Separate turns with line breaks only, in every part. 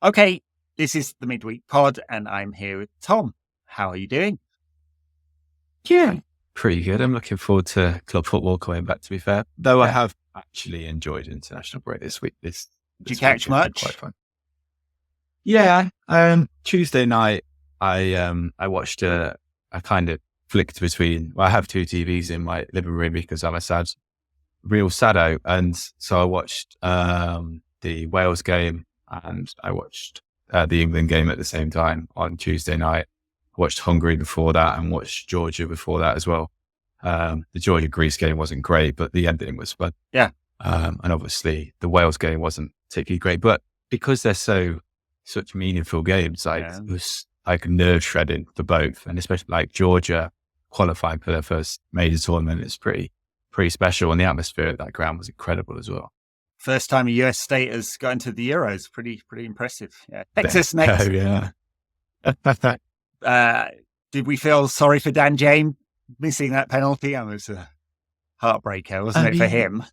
Okay, this is the Midweek Pod, and I'm here with Tom. How are you doing?
Yeah, pretty good. I'm looking forward to club football coming back, to be fair. Though I
Yeah.
have actually enjoyed international break this week.
Did you
This week
catch
has been quite
much?
fun. Yeah. Tuesday night I watched I kind of flicked between, I have two TVs in my living room because I'm a real saddo. And so I watched the Wales game and I watched the England game at the same time on Tuesday night. Watched Hungary before that and watched Georgia before that as well. The Georgia-Greece game wasn't great, but the ending was fun.
Yeah.
And obviously the Wales game wasn't particularly great, but because they're such meaningful games, it was like nerve shredding for both. And especially like Georgia qualifying for their first major tournament is pretty special. And the atmosphere at that ground was incredible as well.
First time a US state has got into the Euros. Pretty impressive. Yeah. Texas next.
Oh, yeah.
Did we feel sorry for Dan James missing that penalty? It was a heartbreaker, wasn't it, for him?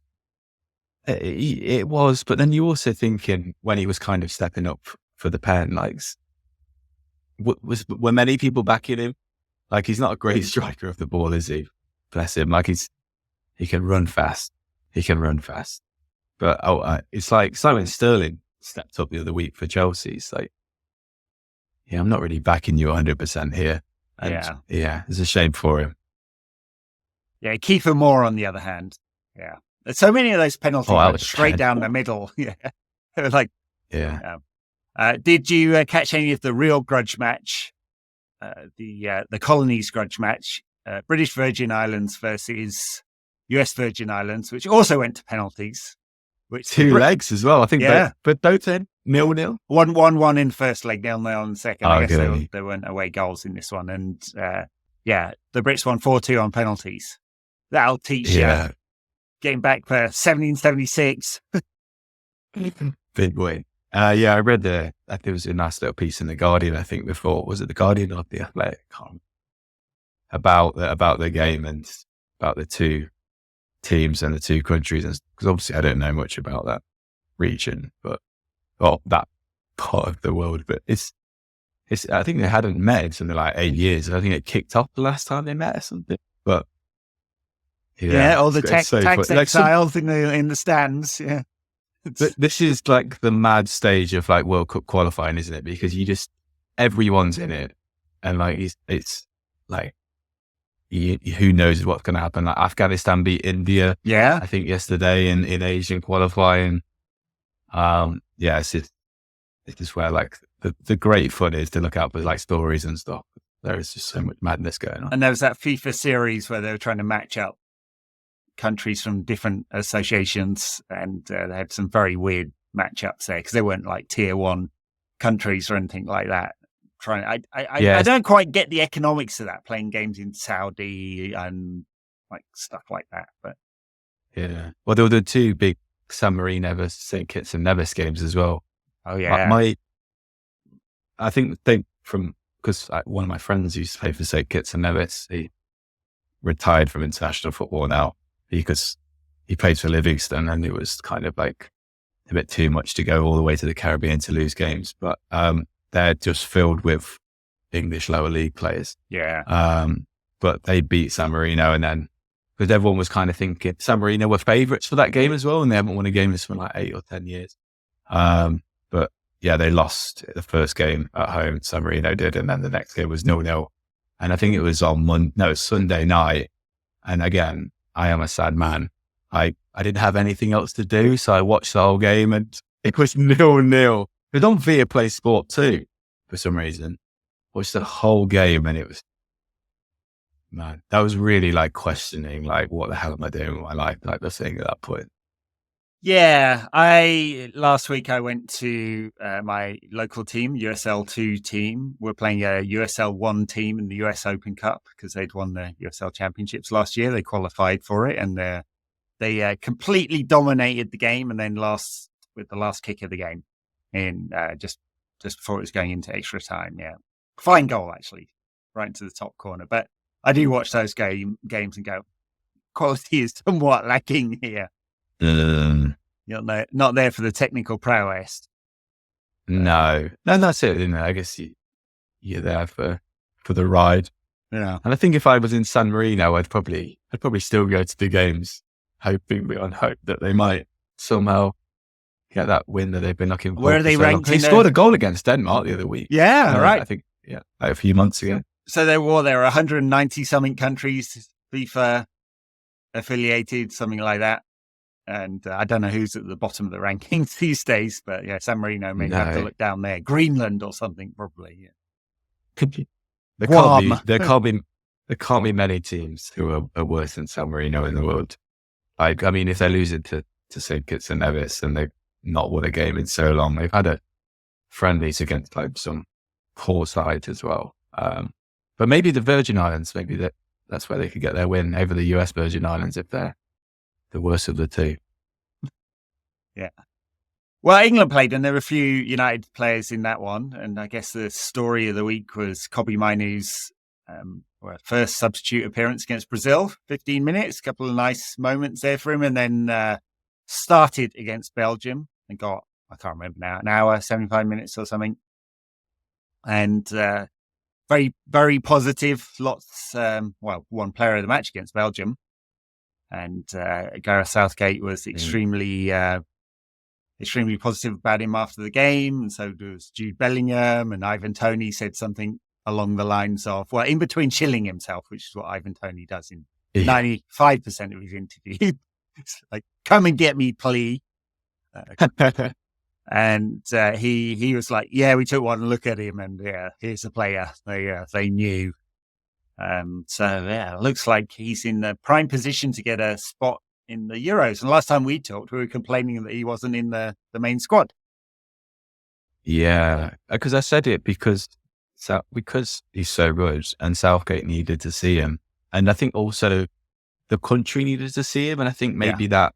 It was, but then you also thinking when he was kind of stepping up for the pen, like, were many people backing him? Like, he's not a great striker of the ball, is he? Bless him. Like, he can run fast. But it's like Simon Sterling stepped up the other week for Chelsea. It's like, yeah, I'm not really backing you 100% here. And yeah, it's a shame for him.
Yeah, Kiefer Moore, on the other hand. Yeah. There's so many of those penalties straight down the middle. Yeah. Like,
yeah.
Did you catch any of the real grudge match? The colonies grudge match, British Virgin Islands versus US Virgin Islands, which also went to penalties.
Which two legs as well, I think.
Yeah.
But both end 0-0.
1-1 in first leg, 0-0 in the second. I guess there weren't away goals in this one. And the Brits won 4-2 on penalties. That'll teach you. Getting back for 1776.
Big win. I read there was a nice little piece in The Guardian, I think, before. Was it The Guardian or The Athletic? About the game and about the two teams and the two countries. Because obviously I don't know much about that region, that part of the world. But it's I think they hadn't met in something like 8 years. And I think it kicked off the last time they met or something. But
all the tax exiles in the stands. Yeah.
But this is like the mad stage of like World Cup qualifying, isn't it? Because everyone's in it, and like it's like who knows what's going to happen. Like Afghanistan beat India, I think yesterday in Asian qualifying. It's just where like the great fun is to look out for like stories and stuff. There is just so much madness going on.
And there was that FIFA series where they were trying to match up countries from different associations, and they had some very weird matchups there because they weren't like tier 1 countries or anything like that. I don't quite get the economics of that, playing games in Saudi and like stuff like that. But
well, there were the two big San Marino versus St. Kitts and Nevis games as well.
Oh yeah,
I think because one of my friends used to play for St. Kitts and Nevis. He retired from international football now because he played for Livingston, and it was kind of like a bit too much to go all the way to the Caribbean to lose games. But they're just filled with English lower league players.
Yeah.
But they beat San Marino, and then because everyone was kind of thinking San Marino were favourites for that game as well, and they haven't won a game for like 8 or 10 years. But yeah, they lost the first game at home. San Marino did, and then the next game was 0-0. And I think it was Sunday night. And again, I am a sad man. I didn't have anything else to do, so I watched the whole game, and it was 0-0. It was on Viaplay Sport too, for some reason. Watched the whole game, and it was, man, that was really like questioning, like, what the hell am I doing with my life? Like the thing at that point.
Yeah, last week I went to my local team, USL 2 team. We're playing a USL 1 team in the US Open Cup because they'd won the USL Championships last year. They qualified for it, and they completely dominated the game, and then lost with the last kick of the game in just before it was going into extra time. Yeah, fine goal actually, right into the top corner. But I do watch those games and go, quality is somewhat lacking here. You're not there for the technical prowess.
No, that's it. You know, I guess you're there for the ride.
Yeah.
And I think if I was in San Marino, I'd probably still go to the games, hoping beyond hope that they might somehow get that win that they've been looking
Where
for
are they
so long.
ranked
They scored a goal against Denmark the other week.
Yeah, right.
I think, like a few months ago.
So there were 190 something countries FIFA affiliated, something like that. And I don't know who's at the bottom of the rankings these days, but yeah, San Marino may have to look down there. Greenland or something, probably. Yeah.
Could be.
Guam.
There can't be many teams who are worse than San Marino in the world. I mean, if they're losing to St. Kitts and Nevis and they've not won a game in so long, they've had a friendlies against like some poor sides as well. But maybe the Virgin Islands, maybe that's where they could get their win over the US Virgin Islands if they're the worst of the two.
Yeah. Well, England played, and there were a few United players in that one. And I guess the story of the week was Kobbie Mainoo's first substitute appearance against Brazil, 15 minutes, a couple of nice moments there for him, and then started against Belgium and got, I can't remember now, an hour, 75 minutes or something. And very, very positive. Lots, one player of the match against Belgium. And Gareth Southgate was extremely positive about him after the game. And so was Jude Bellingham, and Ivan Toney said something along the lines of, well, in between chilling himself, which is what Ivan Toney does in 95% of his interview. It's like, come and get me, please. And he was like, yeah, we took one look at him, and yeah, here's a player they knew. So yeah, it looks like he's in the prime position to get a spot in the Euros. And last time we talked, we were complaining that he wasn't in the main squad.
Yeah, because I said it because he's so good, and Southgate needed to see him, and I think also the country needed to see him, and I think maybe that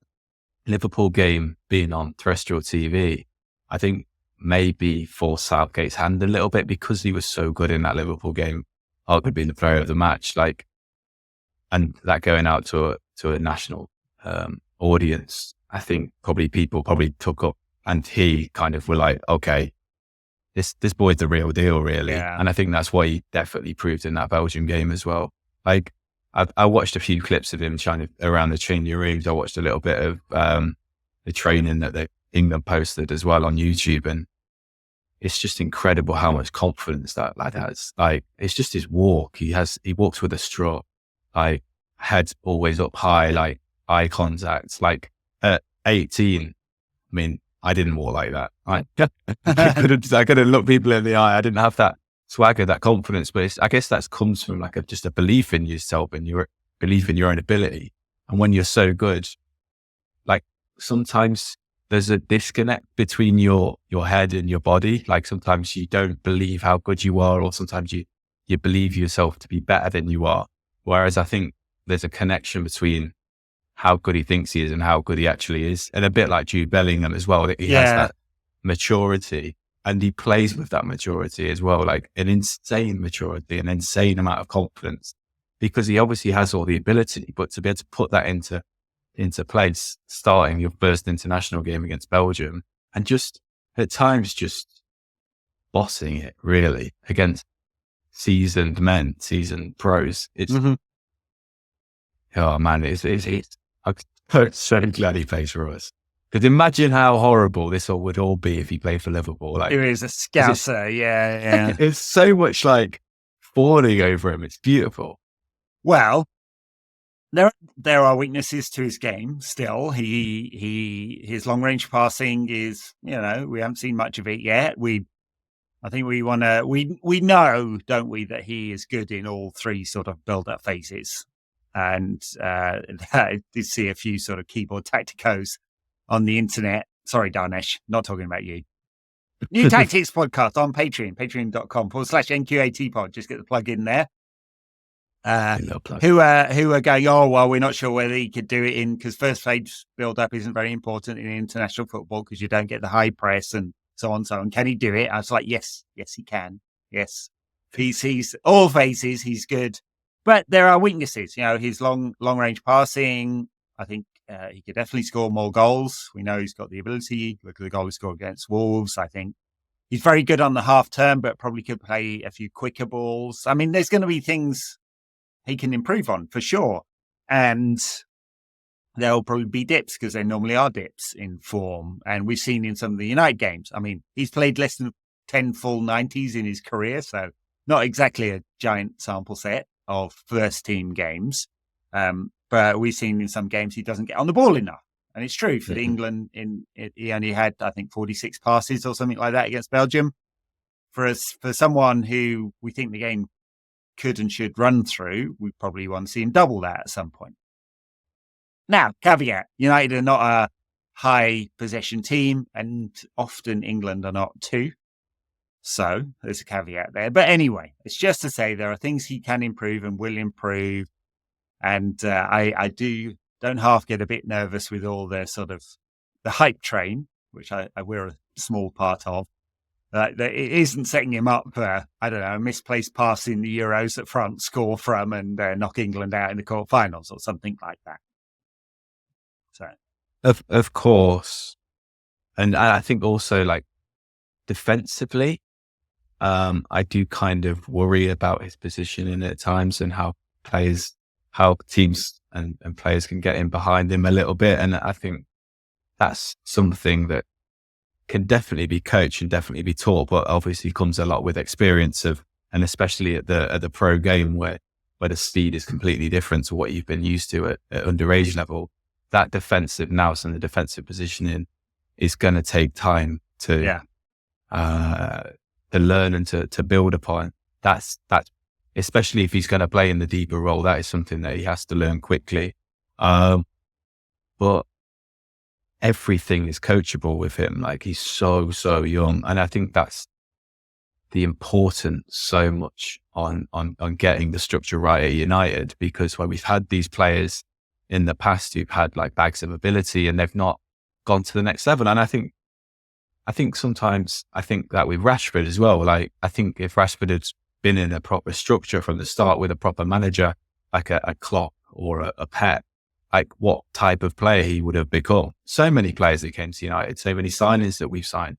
Liverpool game being on terrestrial TV, I think maybe forced Southgate's hand a little bit because he was so good in that Liverpool game. Could be the player of the match, and that going out to a national audience, I think people took up, and he kind of were like, okay, this boy's the real deal, really.
Yeah.
And I think that's what he definitely proved in that Belgium game as well. Like, I watched a few clips of him around the changing rooms. I watched a little bit of the training that England posted as well on YouTube, and it's just incredible how much confidence that lad has. Like, it's just his walk. He walks with a strut, like head always up high, like eye contact. Like at 18, I mean, I didn't walk like that. I couldn't look people in the eye. I didn't have that swagger, that confidence. But I guess that comes from like just a belief in yourself and your belief in your own ability. And when you're so good, like sometimes there's a disconnect between your head and your body. Like sometimes you don't believe how good you are, or sometimes you believe yourself to be better than you are. Whereas I think there's a connection between how good he thinks he is and how good he actually is. And a bit like Jude Bellingham as well, that he has that maturity, and he plays with that maturity as well, like an insane maturity, an insane amount of confidence, because he obviously has all the ability, but to be able to put that into place, starting your first international game against Belgium, and just at times just bossing it really against seasoned pros. It's oh man, I'm so glad he plays for us. Because imagine how horrible this all would all be if he played for Liverpool. Like,
he was a scouser, yeah.
It's so much like fawning over him. It's beautiful.
Well, there are weaknesses to his game still. His long range passing is, we haven't seen much of it yet. I think we know, don't we, that he is good in all three sort of build up phases. And I did see a few sort of keyboard tacticos on the internet. Sorry, Darnesh, not talking about you. New Tactics podcast on Patreon, patreon.com/NQAT pod. Just get the plug in there. Who are going, oh, well, we're not sure whether he could do it in, because first phase build up isn't very important in international football because you don't get the high press and so on. Can he do it? I was like, yes, he can. Yes. He's all phases. He's good. But there are weaknesses, his long range passing. I think he could definitely score more goals. We know he's got the ability. Look at the goal he scored against Wolves. I think He's very good on the half turn, but probably could play a few quicker balls. I mean, there's going to be things he can improve on for sure. And there'll probably be dips because there normally are dips in form. And we've seen in some of the United games. I mean, he's played less than 10 full 90s in his career. So not exactly a giant sample set of first team games. But we've seen in some games he doesn't get on the ball enough. And it's true for England. He only had, I think, 46 passes or something like that against Belgium. For someone who we think the game could and should run through, we probably want to see him double that at some point. Now, caveat, United are not a high possession team, and often England are not too. So there's a caveat there. But anyway, it's just to say there are things he can improve and will improve. And I don't half get a bit nervous with all the sort of the hype train, which we're a small part of. It isn't setting him up for, I don't know, a misplaced pass in the Euros that France score from and knock England out in the quarterfinals or something like that. So,
of course, and I think also like defensively, I do kind of worry about his positioning at times and how teams and players can get in behind him a little bit, and I think that's something that can definitely be coached and definitely be taught, but obviously comes a lot with experience and especially at the pro game where the speed is completely different to what you've been used to at underage level. That defensive nous and the defensive positioning is going to take time to learn and to build upon. That's especially if he's going to play in the deeper role. That is something that he has to learn quickly. But everything is coachable with him. Like he's so young, and I think that's the importance so much on getting the structure right at United, because when we've had these players in the past who've had like bags of ability and they've not gone to the next level. And I think sometimes that with Rashford as well, like I think if Rashford had been in a proper structure from the start with a proper manager, like a Klopp or a Pep, like what type of player he would have become. So many players that came to United, so many signings that we've signed.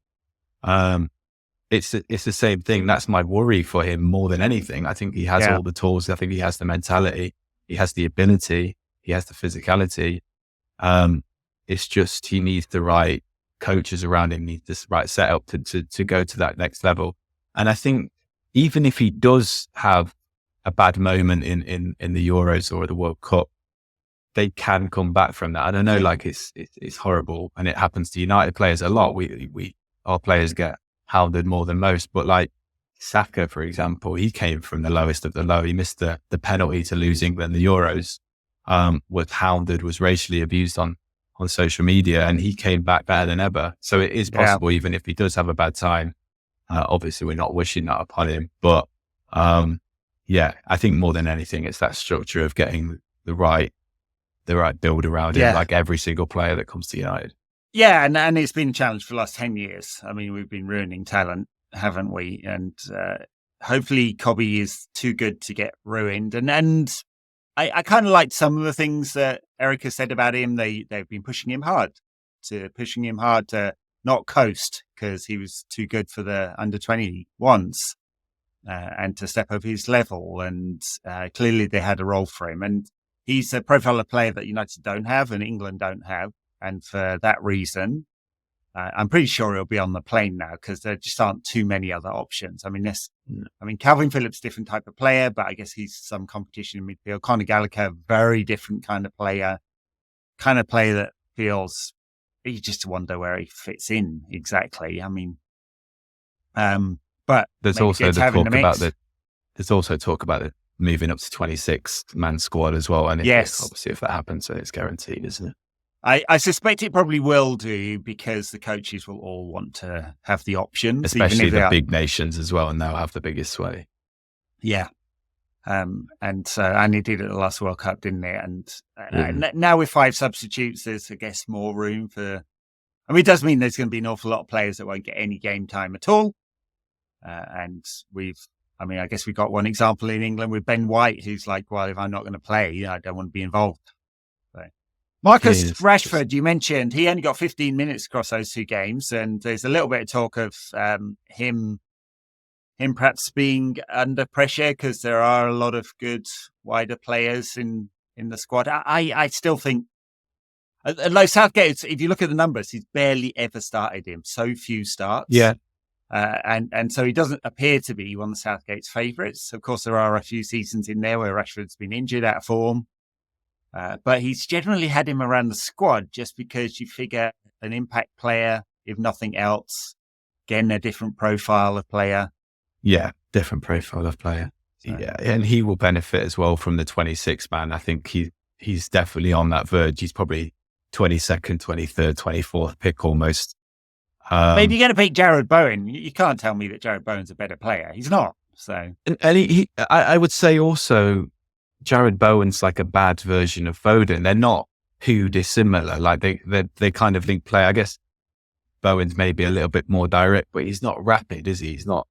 It's the same thing. That's my worry for him more than anything. I think he has all the tools. I think he has the mentality. He has the ability. He has the physicality. It's just he needs the right coaches around him, needs the right setup to go to that next level. And I think even if he does have a bad moment in the Euros or the World Cup, they can come back from that. I don't know, like it's horrible, and it happens to United players a lot. Our players get hounded more than most, but like Saka, for example, he came from the lowest of the low. He missed the penalty to lose England the Euros, was hounded, was racially abused on social media, and he came back better than ever. So it is possible, even if he does have a bad time. Obviously, we're not wishing that upon him, but I think more than anything, it's that structure of getting the right build around him, like every single player that comes to United.
Yeah, and it's been a challenge for the last 10 years. I mean, we've been ruining talent, haven't we? And hopefully Kobbie is too good to get ruined. And I kind of liked some of the things that Erica said about him. They've been pushing him hard to not coast because he was too good for the under-21s and to step up his level. And clearly they had a role for him. And he's a profile of player that United don't have and England don't have. And for that reason, I'm pretty sure he'll be on the plane now because there just aren't too many other options. I mean, Calvin Phillips, different type of player, but I guess he's some competition in midfield. Conor Gallagher, very different kind of player that feels you just wonder where he fits in exactly. I mean, but
there's also talk about it moving up to 26-man squad as well. And obviously if that happens, so it's guaranteed, isn't it?
I suspect it probably will do because the coaches will all want to have the options.
Especially the big nations as well, and they'll have the biggest sway.
Yeah. And he did it at the last World Cup, didn't it? And now with 5 substitutes, there's, I guess, more room for... I mean, it does mean there's going to be an awful lot of players that won't get any game time at all. And I guess we've got one example in England with Ben White, who's like, well, if I'm not going to play, I don't want to be involved. Marcus Rashford, you mentioned, he only got 15 minutes across those 2 games, and there's a little bit of talk of him perhaps being under pressure because there are a lot of good wider players in the squad. I still think, although Southgate, if you look at the numbers, he's barely ever started him. So few starts.
Yeah.
And so he doesn't appear to be one of Southgate's favourites. Of course, there are a few seasons in there where Rashford's been injured, out of form. But he's generally had him around the squad just because you figure an impact player, if nothing else, again, a different profile of player.
Yeah, different profile of player. So. Yeah, and he will benefit as well from the 26 man. I think he's definitely on that verge. He's probably 22nd, 23rd, 24th pick almost.
Maybe you're going to pick Jarrod Bowen. You can't tell me that Jarrod Bowen's a better player. He's not. So,
and I would say also, Jarrod Bowen's like a bad version of Foden. They're not too dissimilar. Like they kind of link play. I guess Bowen's maybe a little bit more direct, but he's not rapid, is he? He's not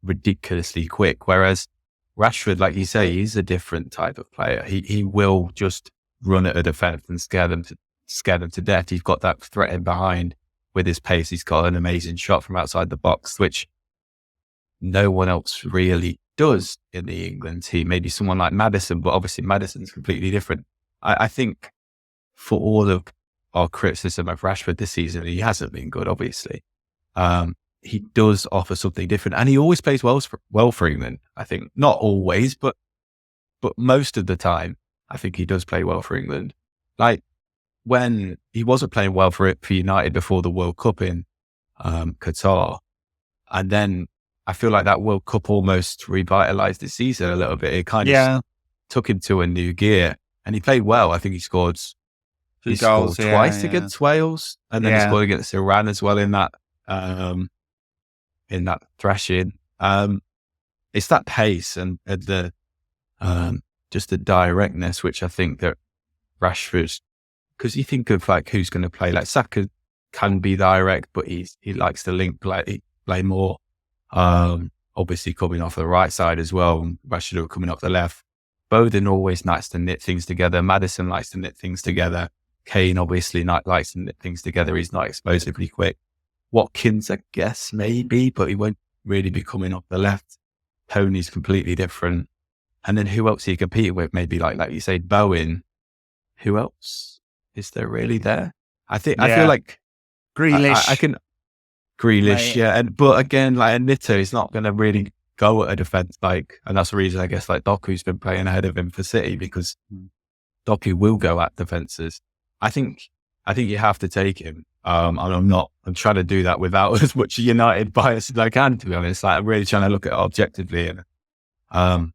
ridiculously quick. Whereas Rashford, like you say, he's a different type of player. He will just run at a defence and scare them to death. He's got that threat in behind with his pace. He's got an amazing shot from outside the box, which no one else really does in the England team. Maybe someone like Maddison, but obviously Maddison's completely different. I think for all of our criticism of Rashford this season, he hasn't been good, obviously. He does offer something different, and he always plays well for England. I think not always, but most of the time, I think he does play well for England. Like when he wasn't playing well for United before the World Cup in Qatar, and then I feel like that World Cup almost revitalized his season a little bit. It kind of took him to a new gear, and he played well. I think he scored
goals,
twice against Wales, and then he scored against Iran as well in that thrashing. It's that pace and the just the directness, which I think that Rashford, because you think of like who's going to play, like Saka can be direct, but he likes to link play more. Obviously coming off the right side as well, and Rashford coming off the left. Foden always likes to knit things together. Maddison likes to knit things together. Kane obviously likes to knit things together. He's not explosively quick. Watkins, I guess, maybe, but he won't really be coming off the left. Tony's completely different. And then who else are you competing with? Maybe like you say, Bowen. Who else is there really there? I feel like
Grealish.
I can Grealish, but again, like Nito is not going to really go at a defence, and that's the reason I guess like Doku's been playing ahead of him for City, because Doku will go at defences. I think you have to take him. And I'm trying to do that without as much United bias as I can, to be honest. Like I'm really trying to look at it objectively, and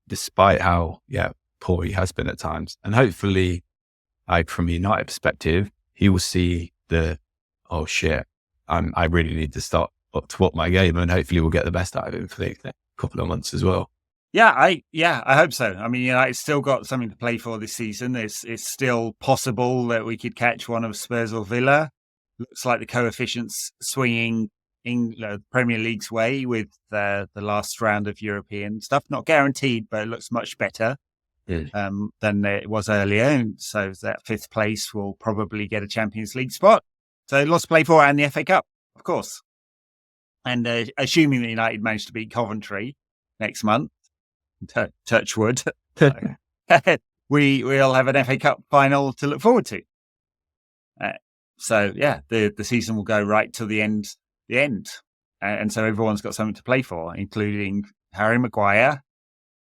despite how poor he has been at times, and hopefully, like from a United perspective, he will see oh shit, I really need to start up my game, and hopefully we'll get the best out of him for the next couple of months as well.
I hope so. I mean, United's still got something to play for this season. It's still possible that we could catch one of Spurs or Villa. Looks like the coefficients swinging in Premier League's way with the last round of European stuff. Not guaranteed, but it looks much better than it was earlier. And so that 5th place will probably get a Champions League spot. So lots to play for, and the FA Cup, of course. And assuming that United manage to beat Coventry next month, touch wood, we'll have an FA Cup final to look forward to. The season will go right till the end. And so everyone's got something to play for, including Harry Maguire.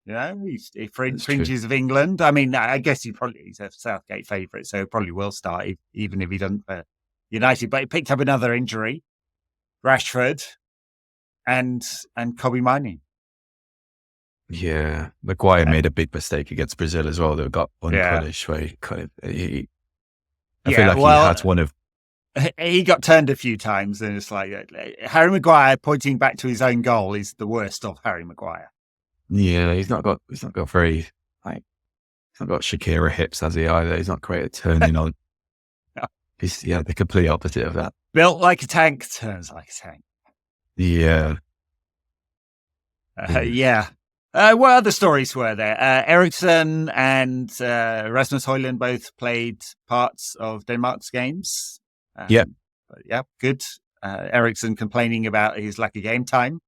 He's fringes of England. I mean, I guess he's a Southgate favourite, so he probably will start even if he doesn't for United. But he picked up another injury, Rashford, and Kobbie Mainoo.
Yeah, Maguire made a big mistake against Brazil as well. They got unpunished. Where he kind of, I feel like he had one of.
He got turned a few times, and it's like Harry Maguire pointing back to his own goal is the worst of Harry Maguire.
Yeah, he's not got very he's not got Shakira hips, has he either? He's not great at turning on.
No.
He's the complete opposite of that.
Built like a tank, turns like a tank.
Yeah.
What other stories were there? Eriksson and Rasmus Højlund both played parts of Denmark's games.
Yeah.
Yeah, good. Eriksson complaining about his lack of game time.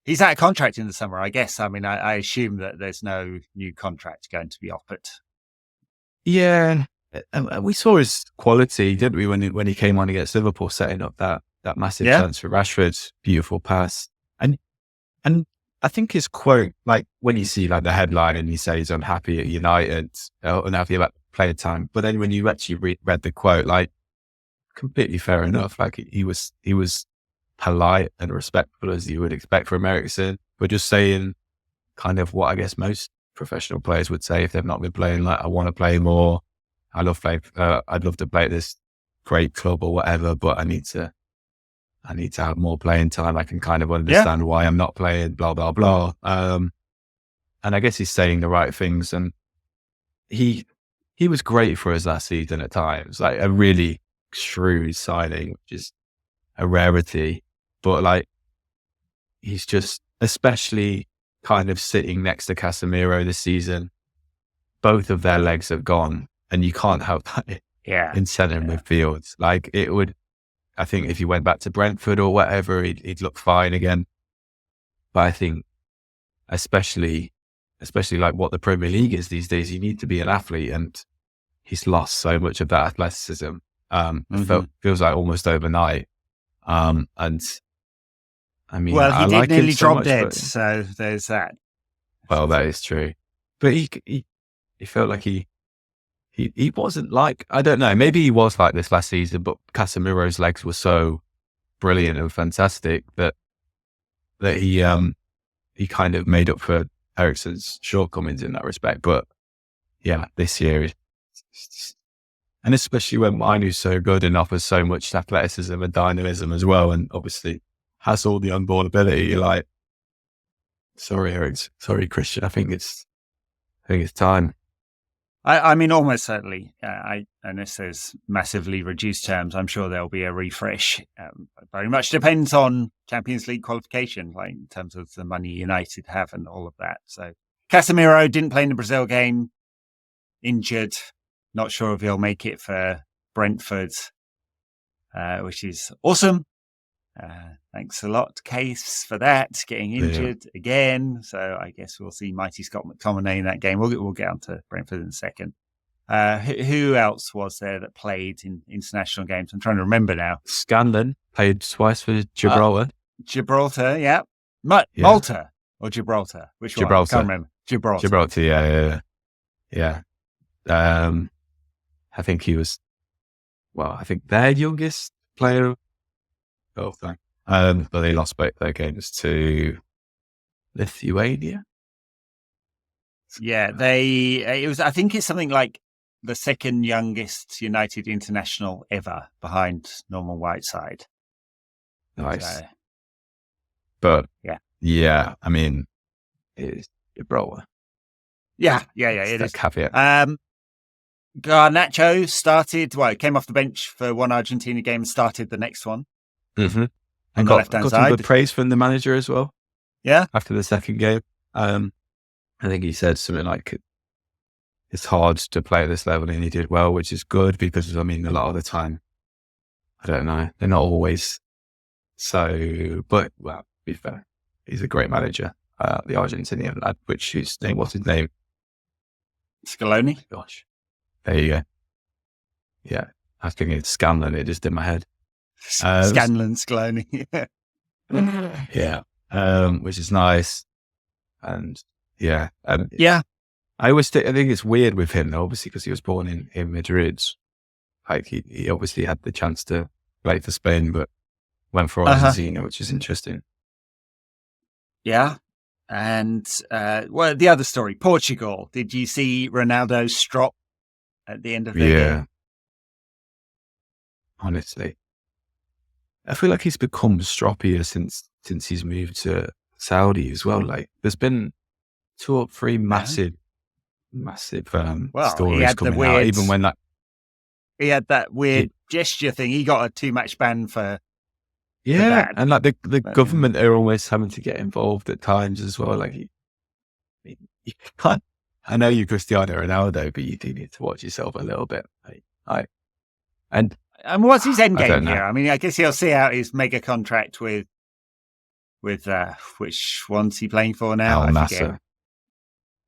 He's out of contract in the summer, I guess. I mean, I assume that there's no new contract going to be offered.
Yeah, and we saw his quality, didn't we, when he came on against Liverpool, setting up that massive chance for Rashford, beautiful pass, and I think his quote, like when you see like the headline and he says he's unhappy at United, unhappy about player time, but then when you actually read the quote, like completely fair enough. Like he was polite and respectful as you would expect from Eriksson, but just saying kind of what I guess most professional players would say if they've not been playing. Like, I want to play more. I'd love to play at this great club or whatever, but I need to have more playing time. I can kind of understand why I'm not playing, blah, blah, blah. And I guess he's saying the right things. And he was great for us last season at times, like a really shrewd signing, which is a rarity. But like, he's just, especially kind of sitting next to Casemiro this season, both of their legs have gone, and you can't have that in centre midfield. Like, it would, I think if he went back to Brentford or whatever, he'd look fine again. But I think, especially like what the Premier League is these days, you need to be an athlete, and he's lost so much of that athleticism. Feels like almost overnight. And I mean,
well, he did nearly drop dead,
but,
so there's that.
Well, that is true. But he felt like he wasn't like, I don't know, maybe he was like this last season, but Casemiro's legs were so brilliant and fantastic that he kind of made up for Eriksson's shortcomings in that respect. But yeah, this year, and especially when Mainoo's so good and offers so much athleticism and dynamism as well, and obviously has all the onboard ability, you're like, sorry, Christian, I think it's time.
I mean, almost certainly. Unless there's massively reduced terms, I'm sure there'll be a refresh. Very much depends on Champions League qualification, like in terms of the money United have and all of that. So Casemiro didn't play in the Brazil game, injured. Not sure if he'll make it for Brentford, which is awesome. Thanks a lot, Case, for that, getting injured again. So I guess we'll see mighty Scott McTominay in that game. We'll get on to Brentford in a second. Who else was there that played in international games? I'm trying to remember now.
Scanlon played twice for Gibraltar.
Gibraltar, yeah. Malta or Gibraltar? Which one? I can't remember.
Gibraltar, yeah. I think he was, I think their youngest player. But they lost both their games to Lithuania.
Yeah, I think it's something like the second youngest United international ever, behind Norman Whiteside.
Nice. But yeah, I mean, it's Gibraltar.
Yeah, it is.
Caveat.
Garnacho started, came off the bench for one Argentina game and started the next one.
Mm-hmm. And got some good praise from the manager as well.
Yeah.
After the second game. I think he said something like, it's hard to play at this level, and he did well, which is good because, I mean, a lot of the time, I don't know, they're not always so, but, well, to be fair, he's a great manager. The Argentinian lad, what's his name?
Scaloni.
Gosh. There you go. Yeah. I was thinking it's Scanlon, it just in my head.
Scanlon, Scaloni.
Yeah. Which is nice. And yeah. I always think it's weird with him, though, obviously, because he was born in Madrid. Like, he obviously had the chance to play for Spain, but went for Argentina, which is interesting.
Yeah. And, the other story, Portugal. Did you see Ronaldo strop at the end of the game?
Honestly. I feel like he's become stroppier since he's moved to Saudi as well. Like, there's been 2 or 3 massive stories coming out. Even when
he had that weird gesture thing, he got a 2-match ban for.
Yeah, and like the government are always having to get involved at times as well. Like, you can't. I know you're Cristiano Ronaldo, but you do need to watch yourself a little bit. And
what's his end
I
game
don't know.
here? I mean, I guess he'll see out his mega contract with which one's he playing for now?
Al
I
Nasser.
forget.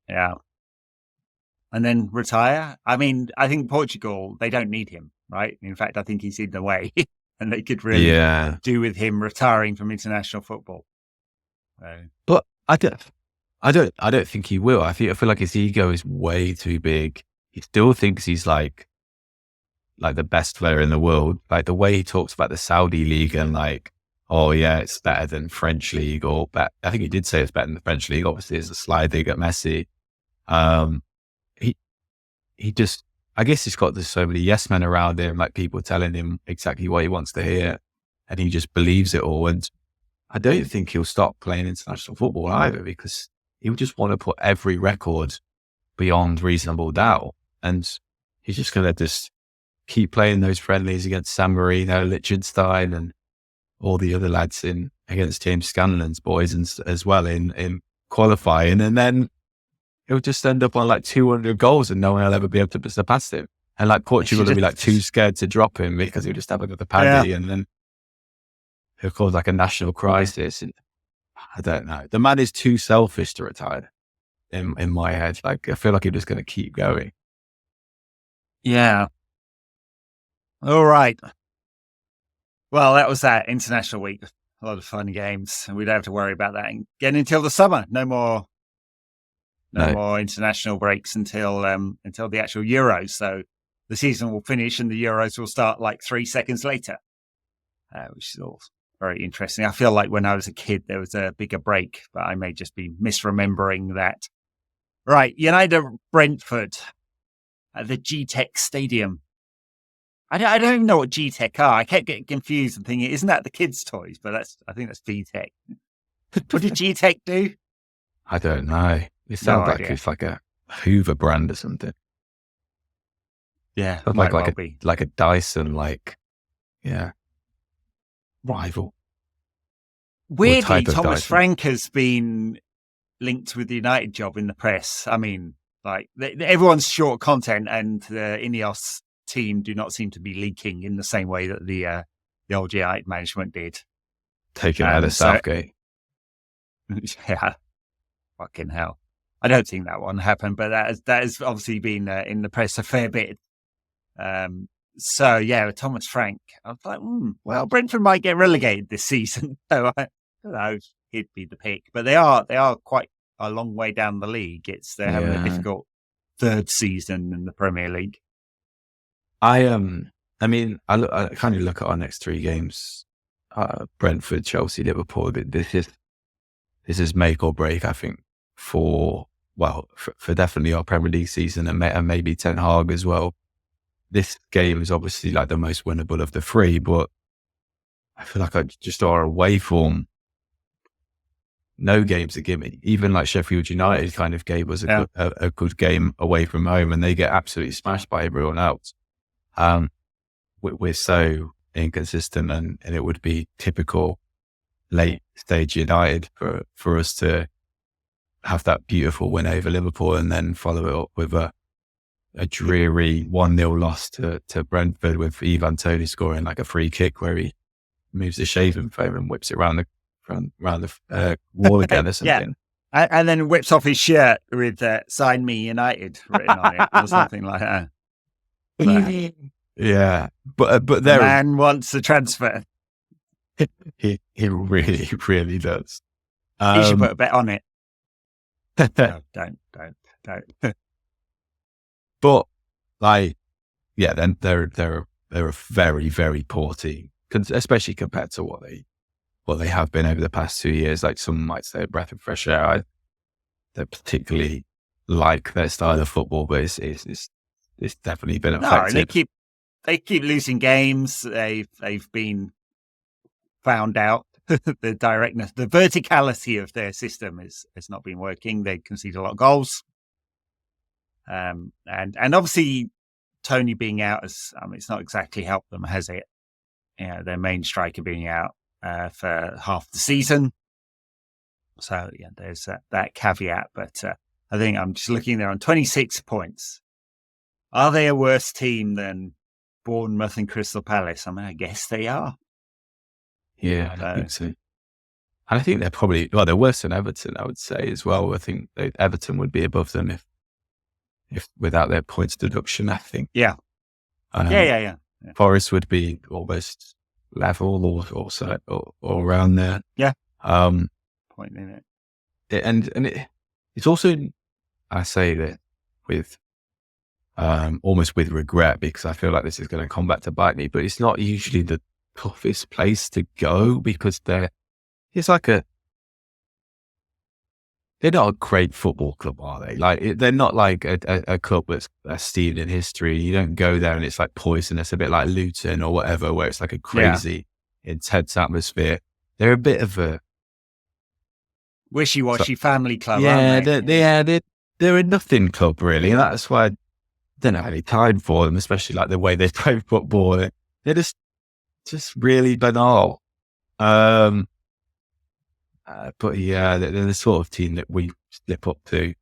Yeah. And then retire. I mean, I think Portugal, they don't need him, right? In fact, I think he's in the way, and they could really do with him retiring from international football.
But I don't think he will. I feel like his ego is way too big. He still thinks he's like the best player in the world. Like the way he talks about the Saudi league and like, oh yeah, it's better than French league, or I think he did say it's better than the French league. Obviously, it's a sly dig at Messi. He just, I guess he's got so many yes men around him, like people telling him exactly what he wants to hear, and he just believes it all. And I don't think he'll stop playing international football either, because he'll just want to put every record beyond reasonable doubt. And he's just going to just keep playing those friendlies against San Marino, Liechtenstein, and all the other lads against James Scanlon's boys as well in qualifying. And then he'll just end up on like 200 goals and no one will ever be able to surpass him. And like Portugal will be like too scared to drop him because he'll just have another paddy, and then he'll cause like a national crisis. And I don't know. The man is too selfish to retire in my head. Like I feel like he's just going to keep going.
Yeah. All right. Well, that was that international week. A lot of fun games, and we don't have to worry about that again until the summer. No more international breaks until the actual Euros. So the season will finish and the Euros will start like 3 seconds later, which is all very interesting. I feel like when I was a kid, there was a bigger break, but I may just be misremembering that. Right. United Brentford at the G-Tech Stadium. I don't even know what G-Tech are. I kept getting confused and thinking, isn't that the kids' toys? But I think that's V-Tech. What did G-Tech do?
I don't know. It sounds like it's like a Hoover brand or something.
Yeah,
like a Dyson, rival.
Weirdly, Thomas Frank has been linked with the United job in the press. I mean, like everyone's short content, and the Ineos team do not seem to be leaking in the same way that the old United management did.
Taking out of Southgate.
Yeah, fucking hell. I don't think that one happened, but that has obviously been in the press a fair bit. So yeah, Thomas Frank, I was like, well, Brentford might get relegated this season, so I don't know, he'd be the pick. But they are quite a long way down the league. They're having a difficult third season in the Premier League.
I kind of look at our next 3 games: Brentford, Chelsea, Liverpool. This is make or break, I think, for definitely our Premier League season, and maybe Ten Hag as well. This game is obviously like the most winnable of the 3, but I feel like our away form, no games are gimme. Even like Sheffield United kind of gave us a good game away from home, and they get absolutely smashed by everyone else. We're so inconsistent, and it would be typical late stage United for us to have that beautiful win over Liverpool and then follow it up with a dreary 1-0 loss to Brentford, with Ivan Toney scoring like a free kick where he moves the shaving foam and whips it around the wall again or something.
Yeah. And then whips off his shirt with "Sign Me United" written on it or something like that.
Yeah, but
the man wants a transfer.
He really, really does.
You should put a bet on it. No, don't.
But then they're a very, very poor team, especially compared to what they have been over the past 2 years. Like some might say, a breath of fresh air. I don't particularly like their style of football, but it's definitely been affected.
No, they keep losing games. They've been found out. The directness, the verticality of their system has not been working. They concede a lot of goals. And obviously Toney being out it's not exactly helped them, has it? Their main striker being out for half the season. So yeah, there's that caveat. But I think I'm just looking there on 26 points. Are they a worse team than Bournemouth and Crystal Palace? I mean, I guess they are.
Yeah, I think so. And I think they're probably, they're worse than Everton, I would say as well. I think Everton would be above them if without their points deduction, I think.
Yeah. Yeah.
Forest would be almost level or around there.
Yeah.
Point
in
it. And it's also, I say that with almost with regret, because I feel like this is going to come back to bite me, but it's not usually the toughest place to go because they're not a great football club, are they? Like they're not like a club that's steeped in history. You don't go there and it's like poisonous, a bit like Luton or whatever, where it's like a crazy, intense atmosphere. They're a bit of a
wishy-washy family club,
aren't
they?
They're a nothing club, really. And that's why I don't have any time for them, especially like the way they play football. They're just really banal. But yeah, they're the sort of team that we slip up to.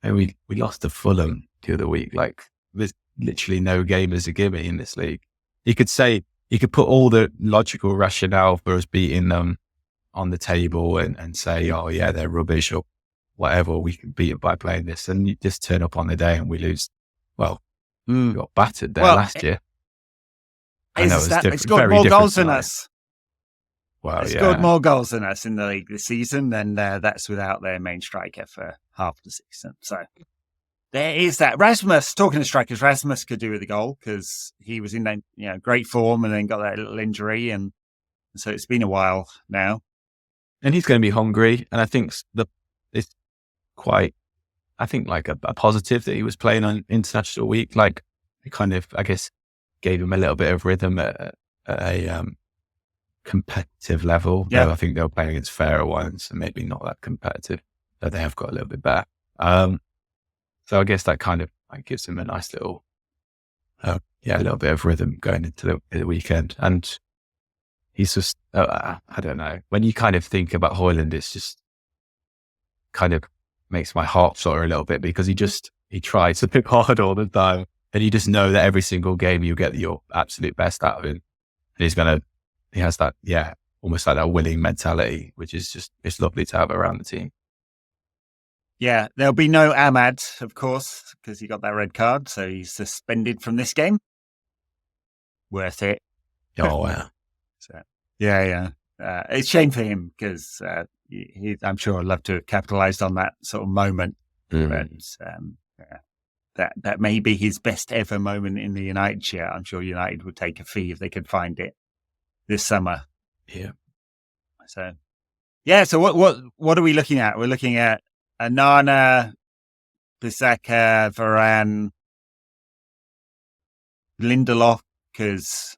And we lost to Fulham the other week. Like, there's literally no game as a gimme in this league. You could put all the logical rationale for us beating them on the table and say, oh yeah, they're rubbish or whatever. We can beat it by playing this. And you just turn up on the day and we lose. Well, we got battered there last year.
I know they scored more goals than us.
Well,
they scored more goals than us in the league this season, and that's without their main striker for half the season. So there is that. Rasmus, talking to strikers, Rasmus could do with a goal because he was in great form and then got that little injury, and so it's been a while now.
And he's going to be hungry, and I think it's quite, I think like a positive that he was playing on international week. Like it kind of, I guess, gave him a little bit of rhythm at a competitive level.
Yeah.
Though I think they were playing against fairer ones and maybe not that competitive, though they have got a little bit better. So I guess that kind of gives him a nice little, a little bit of rhythm going into the weekend. And he's just, I don't know, when you kind of think about Højlund, it's just kind of makes my heart flutter a little bit because he tries to pick hard all the time. And you just know that every single game you get your absolute best out of him. And he has that, almost like that winning mentality, which is just, it's lovely to have around the team.
Yeah, there'll be no Ahmad, of course, because he got that red card. So he's suspended from this game. Worth it.
Oh, wow.
So, yeah. It's a shame for him because I'm sure I'd love to have capitalized on that sort of moment. But that may be his best ever moment in the United shirt. I'm sure United would take a fee if they could find it this summer.
Yeah.
So what are we looking at? We're looking at Onana, Bissaka, Varane, Lindelof, because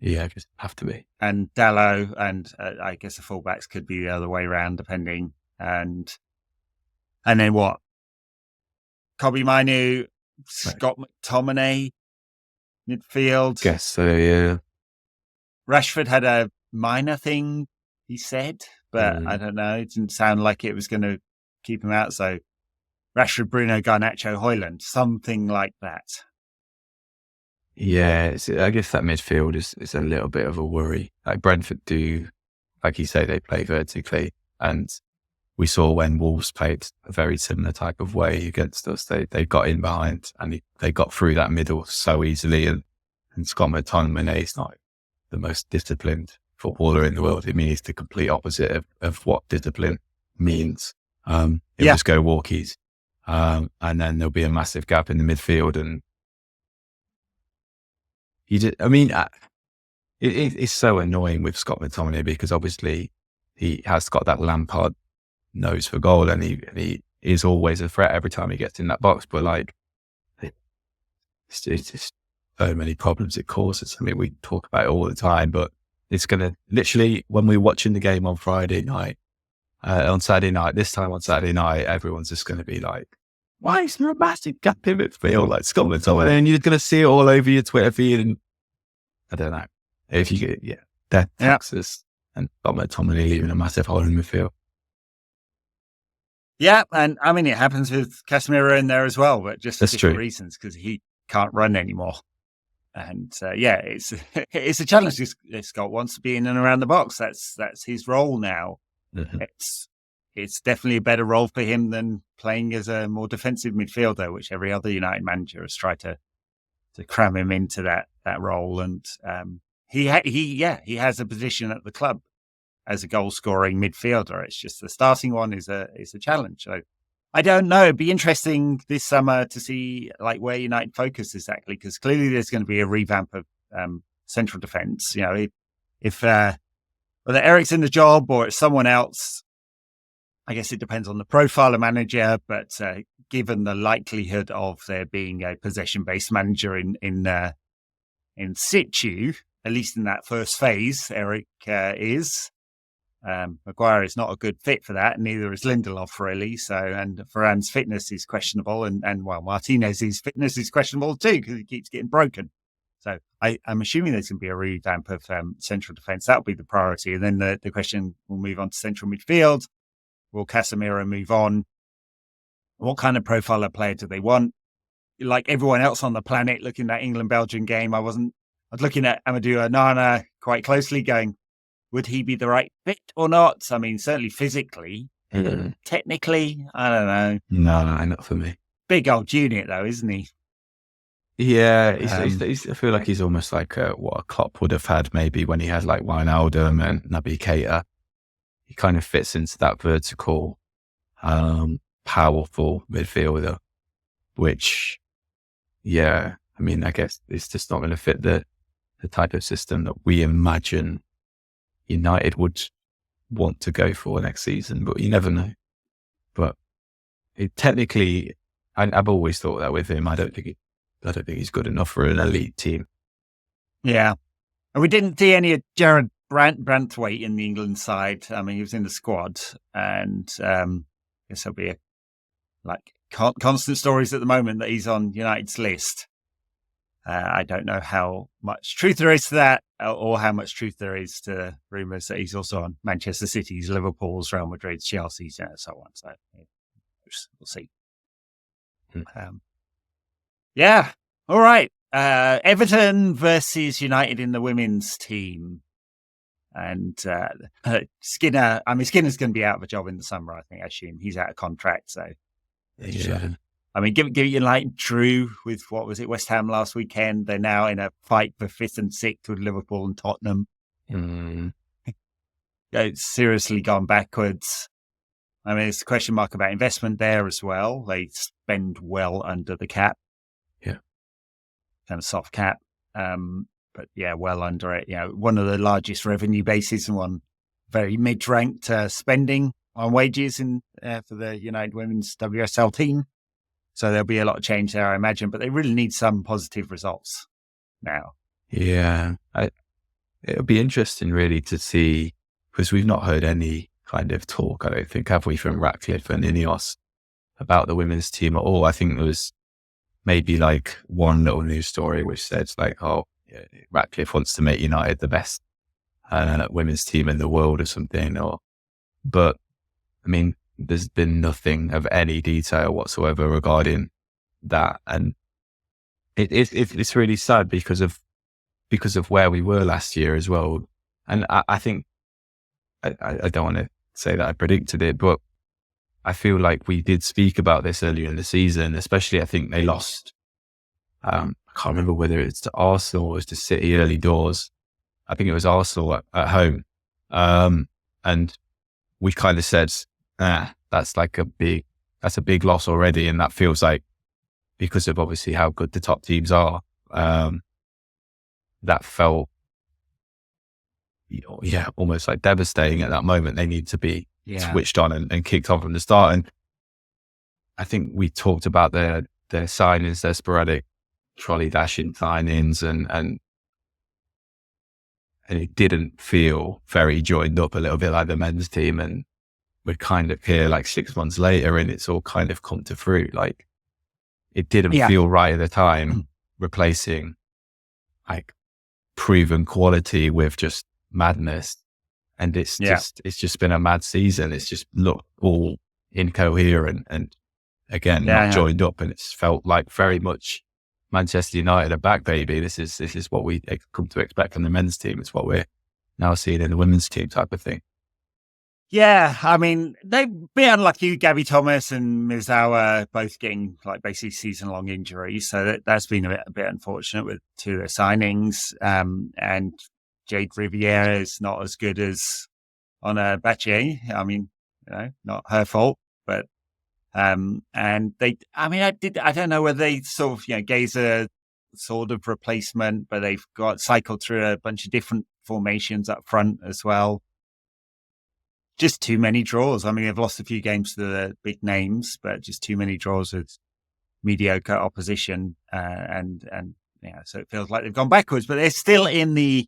I guess have to be,
and Dalot, and I guess the fullbacks could be the other way around, depending. And then what? Kobbie Mainoo, Scott McTominay, midfield.
Guess so, yeah.
Rashford had a minor thing, he said, but I don't know. It didn't sound like it was going to keep him out. So Rashford, Bruno, Garnacho, Højlund, something like that.
Yeah, I guess that midfield is a little bit of a worry. Like Brentford do, like you say, they play vertically. And we saw when Wolves played a very similar type of way against us, they got in behind and they got through that middle so easily. And Scott McTominay is not the most disciplined footballer in the world. I mean, he's the complete opposite of what discipline means. He'll just go walkies. And then there'll be a massive gap in the midfield. And it's so annoying with Scott McTominay because obviously he has got that Lampard nose for goal and he is always a threat every time he gets in that box. But like, it's just so many problems it causes. I mean, we talk about it all the time, but it's going to literally, when we're watching the game on Saturday night, everyone's just going to be like, why is there a massive gap in midfield? Like Scott McTominay, and you're going to see it all over your Twitter feed. And I don't know if you get, death taxes and Scott McTominay leaving a massive hole in midfield.
Yeah, and I mean, it happens with Casemiro in there as well, but just for
That's
different
true.
reasons because he can't run anymore. And it's it's a challenge. Scott wants to be in and around the box. That's his role now.
Mhm.
It's definitely a better role for him than playing as a more defensive midfielder, which every other United manager has tried to cram him into that role. And he has a position at the club as a goal scoring midfielder. It's just the starting one is a challenge. So I don't know. It'd be interesting this summer to see like where United focus exactly, because clearly there's going to be a revamp of central defence. You know, if whether Eric's in the job or it's someone else, I guess it depends on the profile of manager. But given the likelihood of there being a possession-based manager in situ, at least in that first phase, Eric is. Maguire is not a good fit for that, neither is Lindelof really. So, and Varane's fitness is questionable, and Martinez's fitness is questionable too because he keeps getting broken. So, I'm assuming there's going to be a revamp of central defence. That'll be the priority, and then the question will move on to central midfield. Will Casemiro move on? What kind of profile of player do they want? Like everyone else on the planet, looking at that England-Belgium game, I was looking at Amadou Onana quite closely, going, would he be the right fit or not? I mean, certainly physically, technically, I don't know.
No, not for me.
Big old unit though, isn't he?
Yeah, he's, I feel like he's almost like what a Klopp would have had maybe when he had like Wijnaldum and Naby Keita. He kind of fits into that vertical, powerful midfielder, which, yeah, I mean, I guess it's just not going to fit the type of system that we imagine United would want to go for next season, but you never know. But technically, I've always thought that with him. I don't think he's good enough for an elite team.
Yeah, and we didn't see any of Jared Brantwaite in the England side. I mean, he was in the squad, and I guess there'll be constant stories at the moment that he's on United's list. I don't know how much truth there is to that, or how much truth there is to rumours that he's also on Manchester City's, Liverpool's, Real Madrid's, Chelsea's, and so on. So we'll see. Yeah. All right. Everton versus United in the women's team. And Skinner, Skinner's going to be out of a job in the summer, I assume. He's out of contract. So,
Yeah.
I mean, give United drew with, what was it, West Ham last weekend. They're now in a fight for 5th and 6th with Liverpool and Tottenham. It's seriously gone backwards. I mean, it's a question mark about investment there as well. They spend well under the cap.
Yeah.
Kind of soft cap. But yeah, well under it. You know, one of the largest revenue bases and one very mid-ranked spending on wages for the United Women's WSL team. So there'll be a lot of change there, I imagine. But they really need some positive results now.
Yeah, it'll be interesting really to see, because we've not heard any kind of talk, I don't think, have we, from Ratcliffe and Ineos about the women's team at all. I think there was maybe like one little news story which said like, oh, yeah, Ratcliffe wants to make United the best women's team in the world or something. But I mean, there's been nothing of any detail whatsoever regarding that, and it's really sad because of where we were last year as well. And I think I don't want to say that I predicted it, but I feel like we did speak about this earlier in the season, especially I think they lost. I can't remember whether it's to Arsenal or it was to City early doors. I think it was Arsenal at home. And we kind of said, that's a big loss already. And that feels like, because of obviously how good the top teams are, that felt, almost like devastating at that moment. They need to be switched on and kicked on from the start. And I think we talked about their signings, their sporadic trolley dashing signings, and it didn't feel very joined up, a little bit like the men's team. And we're kind of here like 6 months later and it's all kind of come to fruit. Like, it didn't feel right at the time, replacing like proven quality with just madness. And it's just been a mad season. It's just looked all incoherent and again not joined up, and it's felt like very much Manchester United are back, baby. This is what we come to expect from the men's team. It's what we're now seeing in the women's team type of thing.
Yeah, I mean, they've been unlucky. Gabby Thomas and Mizawa both getting like basically season-long injuries, so that's been a bit unfortunate with two of their signings. And Jade Riviere is not as good as Ona Bache. I mean, not her fault, but and they. I mean, I don't know whether they sort of gaze a sort of replacement, but they've got cycled through a bunch of different formations up front as well. Just too many draws. I mean, they've lost a few games to the big names, but just too many draws with mediocre opposition. And so it feels like they've gone backwards, but they're still in the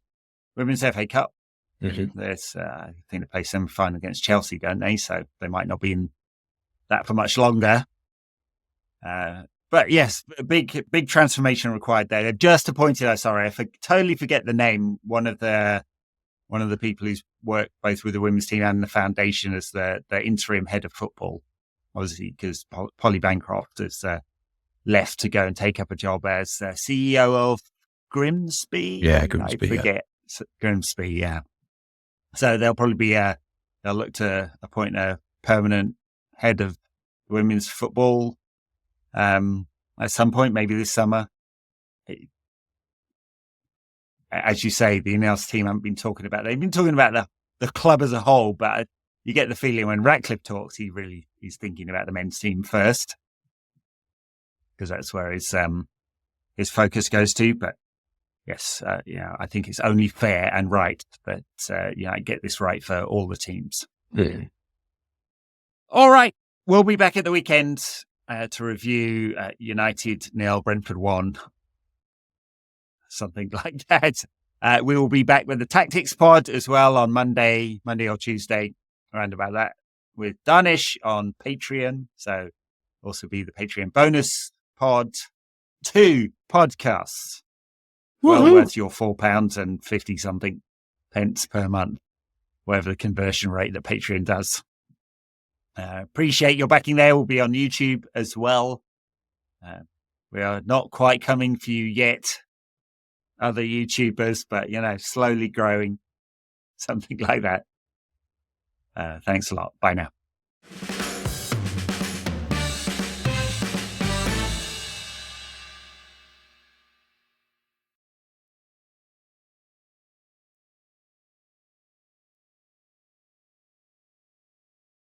Women's FA Cup. Mm-hmm. There's, I think they play semi-final against Chelsea, don't they? So they might not be in that for much longer. But yes, a big transformation required there. They've just appointed, I totally forget the name, one of the people who's worked both with the women's team and the foundation as the interim head of football, obviously, because Polly Bancroft has left to go and take up a job as CEO of Grimsby.
Yeah, Grimsby.
I forget. Grimsby, yeah. So they'll probably be, they'll look to appoint a permanent head of women's football at some point, maybe this summer. As you say, the in-house team haven't been talking about. They've been talking about the club as a whole, but you get the feeling when Ratcliffe talks, he's thinking about the men's team first, because that's where his focus goes to. But yes, I think it's only fair and right that I get this right for all the teams.
Yeah.
All right, we'll be back at the weekend to review United 0, Brentford 1. Something like that. We will be back with the Tactics pod as well on Monday or Tuesday, around about that, with Danish on Patreon. So also be the Patreon bonus pod. 2 podcasts. Well worth your £4 and 50 something pence per month, whatever the conversion rate that Patreon does. Appreciate your backing there. We'll be on YouTube as well. We are not quite coming for you yet, other YouTubers, but slowly growing, something like that. Thanks a lot. Bye now.